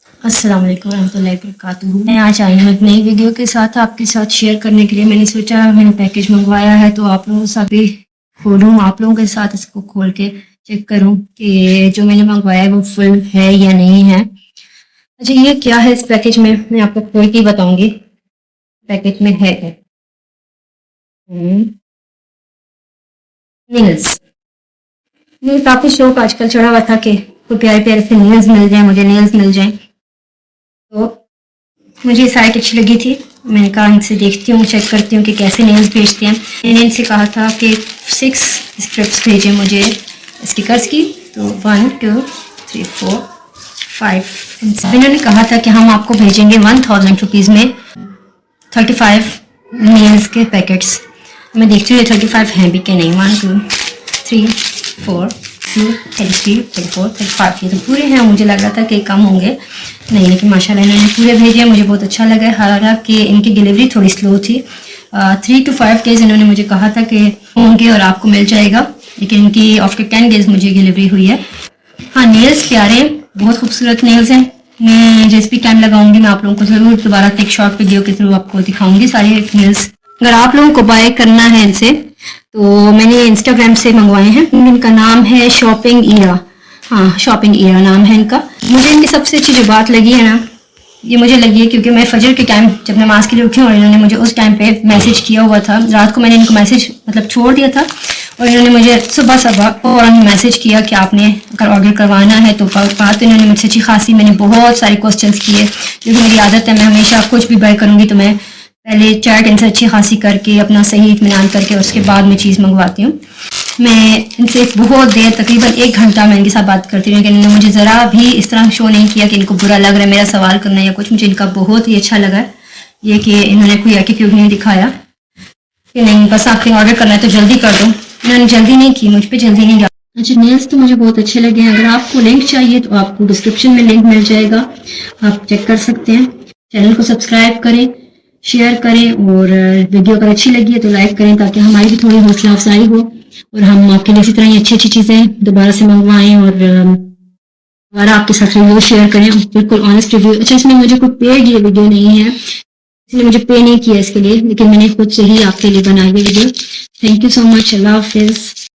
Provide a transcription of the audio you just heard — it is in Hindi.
अस्सलाम वालेकुम रहमतुल्लाहि वबरकातुहू। मैं आज आई हूँ एक नई वीडियो के साथ आपके साथ शेयर करने के लिए। मैंने सोचा मैंने पैकेज मंगवाया है तो आप लोगों के साथ भी खोलूँ, आप लोगों के साथ इसको खोल के चेक करूँ कि जो मैंने मंगवाया है वो फुल है या नहीं है। अच्छा, ये क्या है इस पैकेज में, मैं आपको खोल के ही बताऊंगी पैकेज में है क्या। नेल्स। मुझे काफ़ी शौक आजकल चढ़ा हुआ था कि कोई प्यारे प्यारे से नेल्स मिल जाए, मुझे नेल्स मिल जाएं। तो मुझे साइट अच्छी लगी थी, मैंने कहा इनसे देखती हूँ, चेक करती हूँ कि कैसे नेल्स भेजते हैं। मैंने इनसे कहा था कि 6 स्ट्रिप्स भेजें मुझे स्टिकर्स की, तो 1 2 3 4 5। इन्होंने कहा था कि हम आपको भेजेंगे 1000 रुपीज़ में 35 नेल्स के पैकेट्स। मैं देखती हूँ ये 35 हैं भी कि नहीं। 1 2 3 4 2 33 34 35, ये तो पूरे हैं। मुझे लग रहा था कि कम होंगे, नहीं, लेकिन माशाल्लाह इन्होंने पूरे भेजे। मुझे बहुत अच्छा लगा। हालांकि इनकी डिलीवरी थोड़ी स्लो थी। 3 to 5 डेज़ इन्होंने मुझे कहा था कि होंगे और आपको मिल जाएगा, लेकिन इनकी आफ्टर 10 डेज़ मुझे डिलीवरी हुई है। हाँ, नेल्स प्यारे, बहुत खूबसूरत नेल्स हैं। मैं जिस भी टाइम लगाऊंगी मैं आप लोगों को ज़रूर दोबारा एक शॉर्ट वीडियो के थ्रू आपको दिखाऊंगी सारे नेल्स। अगर आप लोगों को बाय करना है इनसे तो मैंने इंस्टाग्राम से मंगवाए हैं। इनका नाम है शॉपिंग ईरा। हाँ, शॉपिंग ईरा नाम है इनका। मुझे इनकी सबसे अच्छी जो बात लगी है ना, ये मुझे लगी है क्योंकि मैं फजर के टाइम जब नमाज के लिए उठी और इन्होंने मुझे उस टाइम पे मैसेज किया हुआ था। रात को मैंने इनको मैसेज मतलब छोड़ दिया था और इन्होंने मुझे सुबह सुबह फौरन मैसेज किया कि आपने अगर ऑर्डर करवाना है तो। बात तो इन्होंने मुझसे अच्छी खासी, मैंने बहुत सारे क्वेश्चंस किए क्योंकि मेरी आदत है, मैं हमेशा कुछ भी बाय करूँगी तो मैं पहले चैट इनसे अच्छी खासी करके अपना सही इत्मीनान करके उसके बाद में चीज़ मंगवाती हूँ। मैं इनसे बहुत देर, तकरीबन 1 घंटा मैं इनके साथ बात करती रही, लेकिन इन्होंने मुझे ज़रा भी इस तरह शो नहीं किया कि इनको बुरा लग रहा है मेरा सवाल करना या कुछ। मुझे इनका बहुत ही अच्छा लगा ये कि इन्होंने कोई एटीट्यूड नहीं दिखाया कि नहीं बस आपके ऑर्डर करना है तो जल्दी कर दो। इन्होंने जल्दी नहीं की, मुझ पर जल्दी नहीं डाली। अच्छा, नेल्स तो मुझे बहुत अच्छे लगे हैं। अगर आपको लिंक चाहिए तो आपको डिस्क्रिप्शन में लिंक मिल जाएगा, आप चेक कर सकते हैं। चैनल को सब्सक्राइब करें, शेयर करें और वीडियो अगर अच्छी लगी है तो लाइक करें ताकि हमारी भी थोड़ी हौसला अफजाई हो और हम आपके लिए इसी तरह ही अच्छी अच्छी चीज़ें दोबारा से मंगवाएं और दोबारा आपके साथ रिव्यू शेयर करें, बिल्कुल ऑनेस्ट रिव्यू। अच्छा, इसमें मुझे कोई पेड ये वीडियो नहीं है, इसलिए मुझे पे नहीं किया इसके लिए, लेकिन मैंने खुद से ही आपके लिए बनाई है video. Thank you so much. अल्लाह हाफिज़।